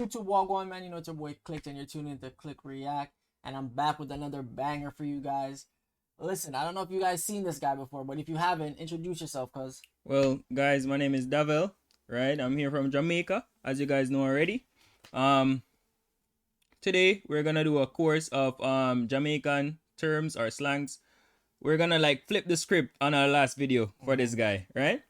YouTube Wagwan, man. You know it's your boy Clicked, and you're tuning into Click React. And I'm back with another banger for you guys. Listen, I don't know if you guys seen this guy before, but if you haven't, introduce yourself, cuz. Well, guys, my name is Davel, right? I'm here from Jamaica, as you guys know already. Um, Today we're gonna do a course of Jamaican terms or slangs. We're gonna like flip the script on our last video for this guy, right?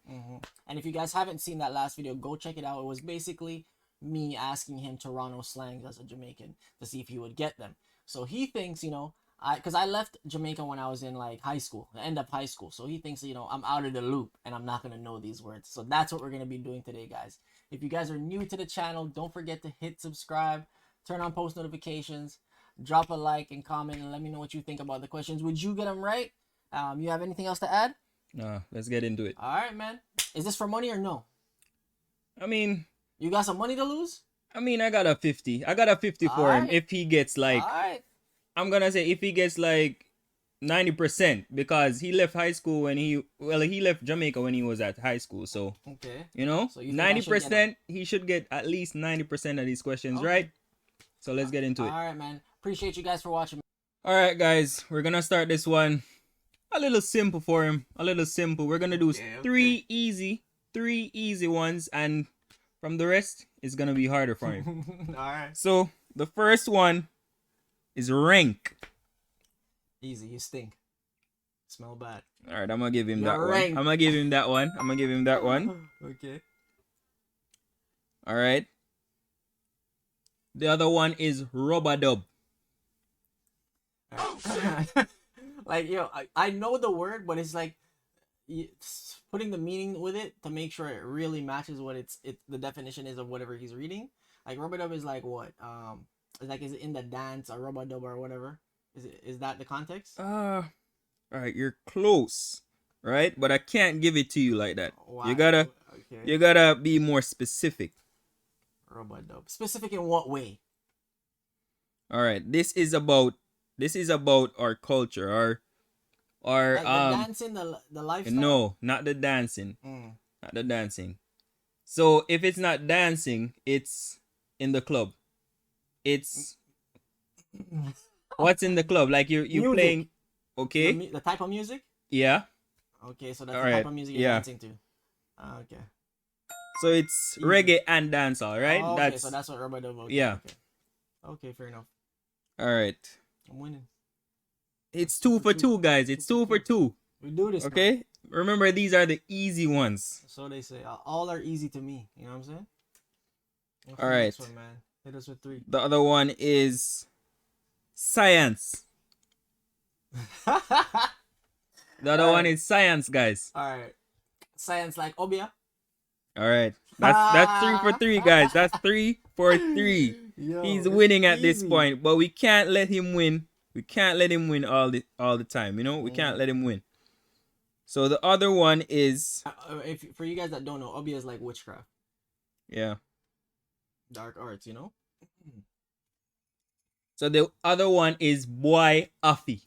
And if you guys haven't seen that last video, go check it out. It was basically me asking him Toronto slangs as a Jamaican to see if he would get them. So he thinks, because I left Jamaica when I was in like high school, the end of high school. So he thinks, I'm out of the loop and I'm not going to know these words. So that's what we're going to be doing today, guys. If you guys are new to the channel, don't forget to hit subscribe, turn on post notifications, drop a like and comment, and let me know what you think about the questions. Would you get them right? You have anything else to add? Let's get into it. All right, man. Is this for money or no? I mean, You got some money to lose? I got a 50. I got a 50 for him. Alright. If he gets like, Alright. I'm gonna say if he gets like 90%, because he left high school when he left Jamaica when he was at high school. So Okay. So you think I should get 90%, he should get at least 90% of these questions right. So let's get into it. Alright, man. Appreciate you guys for watching. All right, guys, we're gonna start this one a little simple for him. A little simple. We're gonna do three easy ones, and from the rest, it's gonna be harder for him. Alright. So the first one is rank. Easy. You stink. Smell bad. All right, I'm gonna give him You're that one. rank. I'm gonna give him that one. I'm gonna give him that one. Okay. All right. The other one is rubber dub. Like, I know the word, but it's like putting the meaning with it to make sure it really matches what the definition is of whatever he's reading. Like rubber dub is like what? Is it in the dance or rubber dub or whatever? Is that the context? All right, you're close, right? But I can't give it to you like that. Why? You gotta be more specific. Rubber dub. Specific in what way? All right, this is about our culture, our Like the dancing, the lifestyle. No, not the dancing, not the dancing. So if it's not dancing, it's in the club. It's what's in the club? Like you Music. playing, okay? The type of music. Yeah. Okay, so that's All the type right. of music you're dancing to. Okay. So it's reggae and dancehall, right? Oh, okay, so that's what rubber dub. Okay, yeah. Okay, fair enough. All right. I'm winning. It's 2 for 2, guys. It's 2 for 2. We do this. Okay. Man. Remember, these are the easy ones. So they say. All are easy to me. You know what I'm saying? All right. Next one, man. Hit us with 3. The other one is science. The other one is science, guys. All right. Science like Obia. All right. That's 3 for 3, guys. That's 3 for 3. Yo, he's winning at easy. this point, but we can't let him win. We can't let him win all the time. We can't let him win. So the other one is if for you guys that don't know, Obia is like witchcraft. Yeah. Dark arts, So the other one is boy affy.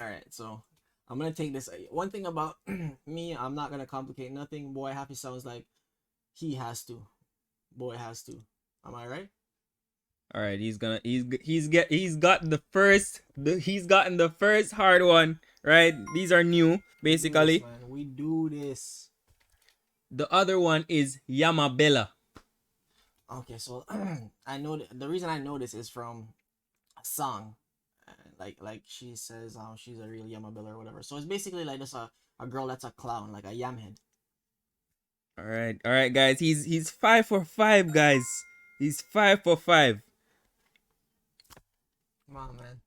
All right, so I'm gonna take this. One thing about me, I'm not gonna complicate nothing. Boy happy sounds like he has to. Boy has to. Am I right? All right, he's gotten the first hard one, right? These are new, basically. We do this. The other one is Yamabella. Okay, so I know the reason I know this is from a song, like she says she's a real Yamabella or whatever. So it's basically like just a girl that's a clown, like a yamhead. All right, guys. He's 5 for 5, guys. He's 5 for 5. Come on, man.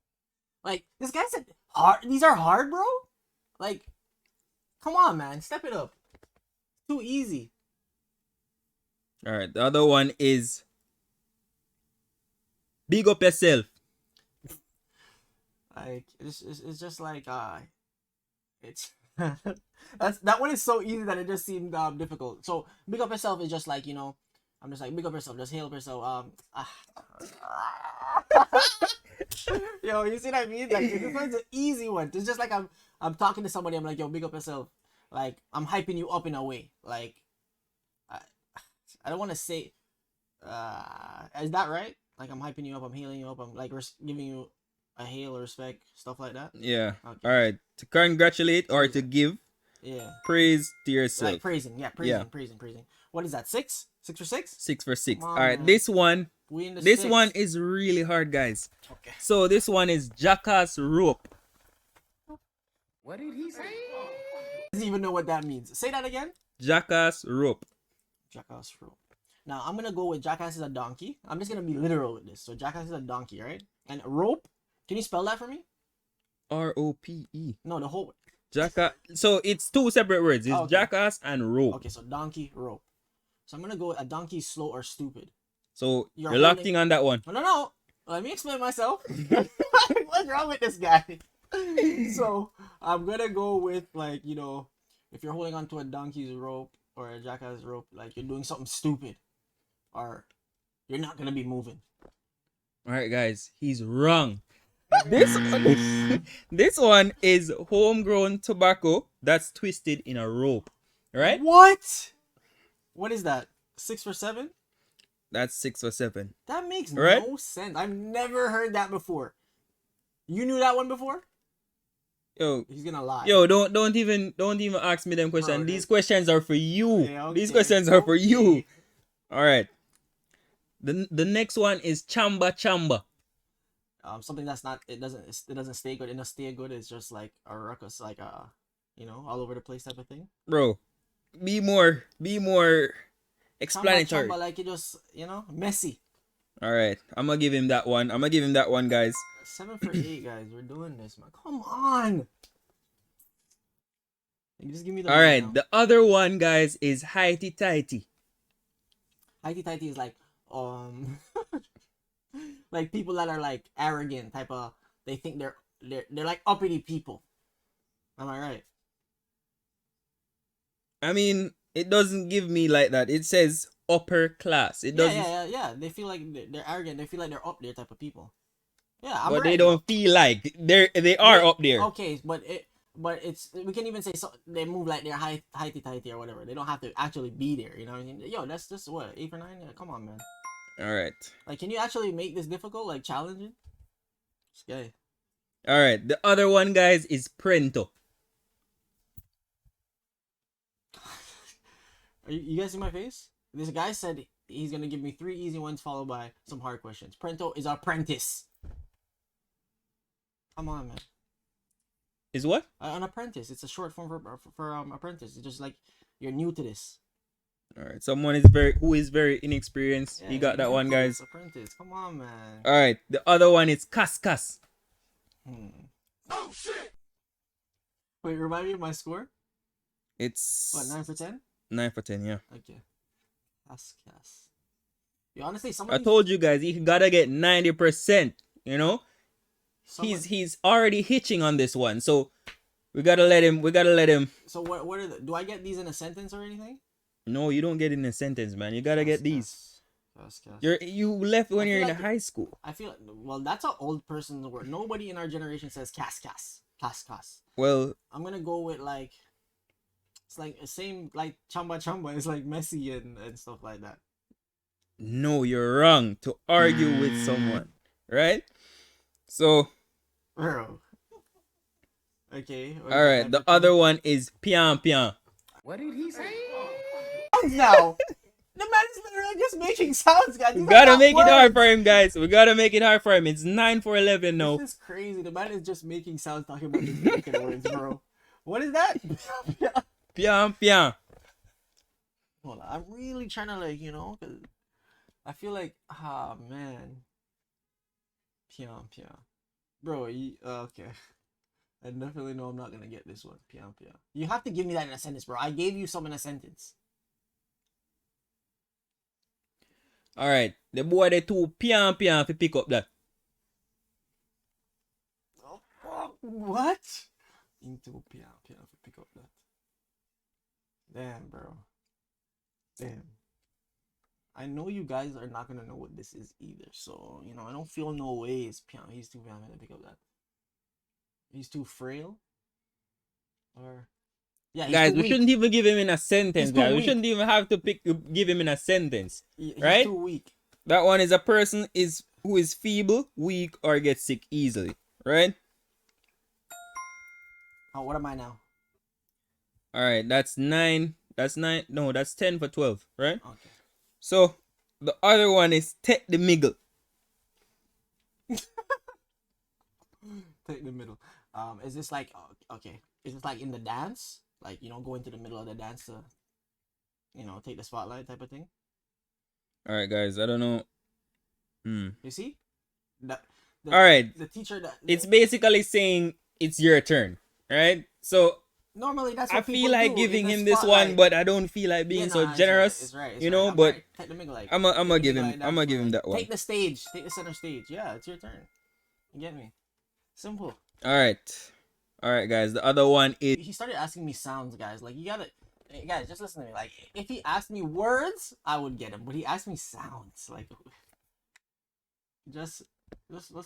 Like, this guy said hard. These are hard, bro. Like, come on, man. Step it up. Too easy. All right. The other one is big up yourself. Like, it's just like it's that one is so easy that it just seemed difficult. So big up yourself is just like I'm just like big up yourself. Just hail up yourself. Yo, you see what I mean? Like this one's an easy one. It's just like I'm talking to somebody. I'm like, yo, big up yourself. Like I'm hyping you up in a way. Like I don't want to say Is that right? Like I'm hyping you up, I'm healing you up, I'm like giving you a hail or respect, stuff like that. Yeah. Okay. All right. To congratulate or to Praising. give Yeah. praise to Like yourself. praising. Yeah, Yeah. praising. What is that? 6? 6 for 6? 6 for Come 6. All on, right. man. We in the This one six. is really hard, guys. Okay. So this one is jackass rope. What did he say? Doesn't even know what that means. Say that again. Jackass rope. Jackass rope. Now I'm gonna go with jackass is a donkey. I'm just gonna be literal with this. So jackass is a donkey, right? And rope. Can you spell that for me? ROPE. No, the whole. Jackass. So it's two separate words. It's Okay. jackass and rope. Okay, so donkey rope. So I'm gonna go with a donkey slow or stupid. So You're you're locked holding- in on that one. No. Let me explain myself. What's wrong with this guy? So I'm gonna go with like if you're holding onto a donkey's rope or a jackass rope, like you're doing something stupid, or you're not gonna be moving. All right, guys. He's wrong. This one is homegrown tobacco that's twisted in a rope. Right? What? What is that? 6 for 7? That's 6 or 7. That makes Right? no sense. I've never heard that before. You knew that one before? Yo, He's gonna lie. don't even ask me them questions. Bro, These questions are for you. Yeah, These okay, questions are for you. okay. All right. The next one is chamba. Something that's not it doesn't stay good. It doesn't stay good. It's just like a ruckus, like all over the place type of thing. Bro, be more explanatory. Chamba, like it just messy. All right. I'm going to give him that one. Guys. 7 for 8, guys. We're doing this, man. Come on. You just give me the. All right. Now. The other one, guys, is highty tighty. Highty tighty is like like people that are like arrogant type of. They think they're like uppity people. Am I right? I mean, it doesn't give me like that. It says upper class. It doesn't. Yeah. They feel like they're arrogant. They feel like they're up there type of people. Yeah, I'm but right. they don't feel like they are up there. Okay, but it's we can even say so they move like they're highty tighty or whatever. They don't have to actually be there. You know what I mean? Yo, that's just what 8 for 9. Yeah, come on, man. All right. Like, can you actually make this difficult? Like challenging? Okay. All right. The other one, guys, is Prento. You guys see my face? This guy said he's gonna give me 3 easy ones followed by some hard questions. Prento is apprentice. Come on, man. Is what? An apprentice. It's a short form for apprentice. It's just like you're new to this. All right. Someone who is very inexperienced. Yeah, You got that one, guys. Apprentice. Come on, man. All right. The other one is Cascas. Oh shit! Wait, remind me of my score. It's What, 9 for 10? 9 for 10. Yeah. Okay. Cas. Yo, honestly, some of I these, told you guys he gotta get 90%. You know. some of- He's already hitching on this one, so we gotta let him. So what are do I get these in a sentence or anything? No, you don't get it in a sentence, man. You gotta get these. Cas. You left when I you're feel in like high school. I feel well. That's an old person's word. Nobody in our generation says cas. Well, I'm gonna go with like it's like the same like chamba. It's like messy and stuff like that. no, you're wrong to argue with someone, right? So, Bro. Okay. all right. The other one is pian. What did he say? Now. The man is literally just making sounds, guys. We These are gotta not make it hard words. for him, guys. We gotta make it hard for him. It's 9 for 11 now. This is crazy. The man is just making sounds talking about these Jamaican words, bro. What is that? Pian. Hold on. I'm really trying to cause I feel like man. Pian. Bro, okay. I definitely know I'm not gonna get this one. Pian. You have to give me that in a sentence, bro. I gave you some in a sentence. All right. The boy they too pian to pick up that. Oh, fuck. What? Into pian to pick up that. Damn, bro. Damn. I know you guys are not gonna know what this is either, so I don't feel no way it's pian. He's too pian to pick up that. He's too frail, or Yeah, he's Guys, too we weak. shouldn't even give him in a sentence, He's too guys. We weak. shouldn't even have to give him in a sentence. He's right? too weak. That one is a person who is feeble, weak, or gets sick easily, right? Oh, what am I now? All right, that's 9. That's 9. No, that's 10 for 12, right? Okay. So the other one is take the middle. Take the middle. Is this like okay? Is this like in the dance? Like, you know, go into the middle of the dance to, you know, take the spotlight type of thing? All right, guys. I don't know. You see? All right. The teacher It's basically saying it's your turn, right? So normally that's I what feel people like do, giving in the him this spotlight. one, but I don't feel like being Yeah, so nah, it's generous. It's right. You know, I'm but right. Take the middle, like, I'm take gonna the give middle him. like that I'm gonna for, give him like, that one. Take the stage. Take the center stage. Yeah, it's your turn. You get me? Simple. All right, guys. The other one is He started asking me sounds, guys. Like, you gotta, hey, guys, just listen to me. Like, if he asked me words, I would get him. But he asked me sounds. Like, let's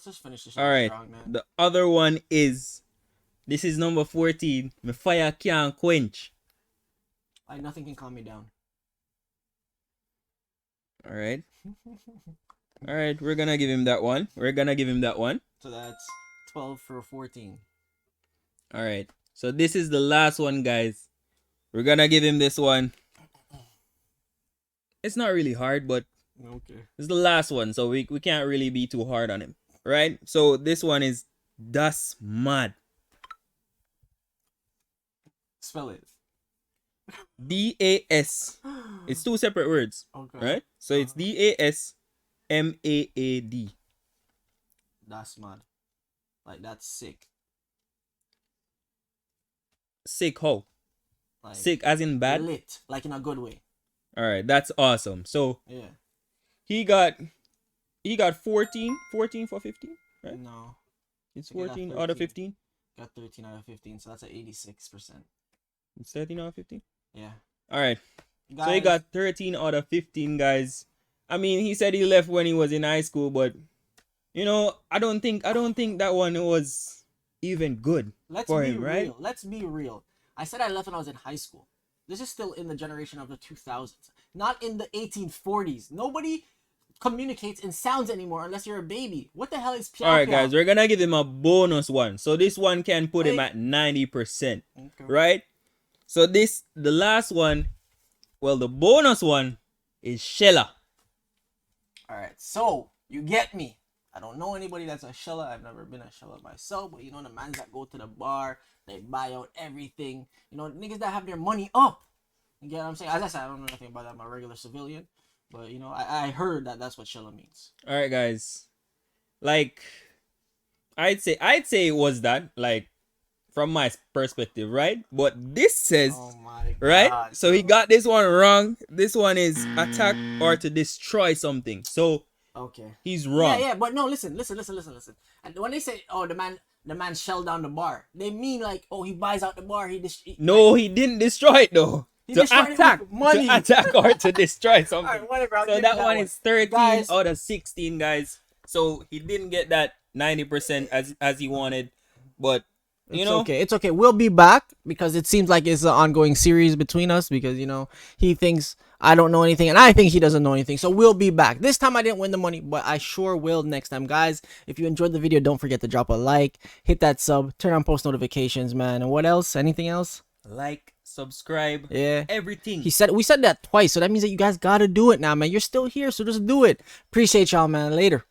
just finish this all right. strong, man. The other one is this is number 14. My fire can't quench. Like, nothing can calm me down. All right. All right. We're gonna give him that one. So that's 12 for 14. All right. So this is the last one, guys. We're gonna give him this one. It's not really hard, but Okay. it's the last one, so we can't really be too hard on him, right? So this one is das mad. Spell it. DAS. It's two separate words, Okay. right? So it's DASMAAD. That's mad. Like, that's sick. Sick how? Like, Sick as in bad? lit. Like, in a good way. All right, that's awesome. So Yeah. he got 14 for 15, right? No. It's I think he got 14 out of 13. 15. Got 13 out of 15, so that's at 86%. It's 13 out of 15. Yeah. All right. Guys, So he got 13 out of 15, guys. I mean, he said he left when he was in high school, but you know, I don't think that one was even good for him, right? real. Let's be real. I said I left when I was in high school. This is still in the generation of the 2000s, not in the 1840s. Nobody communicates in sounds anymore unless you're a baby. What the hell is piao? All right, guys, we're gonna give him a bonus one. So this one can put him Wait. at 90%, Okay. right? So the last one, well, the bonus one is Shella. All right, so you get me. I don't know anybody that's a sheller. I've never been a sheller myself, but you know the mans that go to the bar, they buy out everything. You know, niggas that have their money up. You get what I'm saying? As I said, I don't know nothing about that. I'm a regular civilian, but you know, I heard that that's what sheller means. All right, guys. Like, I'd say it was that, like, from my perspective, right? But this says, Oh my god. right? So he got this one wrong. This one is attack or to destroy something. So Okay. he's wrong. Yeah, but no, listen. And when they say, "Oh, the man shelled down the bar," they mean like, "Oh, he buys out the bar." No, he didn't destroy it though. He To destroyed it attack, with money. to attack or to destroy something. Alright, whatever. I'll So give that you one is 13 Guys. out of 16, guys. So he didn't get that 90% as he wanted, but you know, It's okay. We'll be back because it seems like it's an ongoing series between us because, you know, he thinks I don't know anything and I think he doesn't know anything. So we'll be back. This time I didn't win the money, but I sure will next time. Guys, if you enjoyed the video, don't forget to drop a like, hit that sub, turn on post notifications, man. And what else? Anything else? like, subscribe, Yeah. everything. We said that twice, so that means that you guys gotta do it now, man. You're still here, so just do it. Appreciate y'all, man. Later.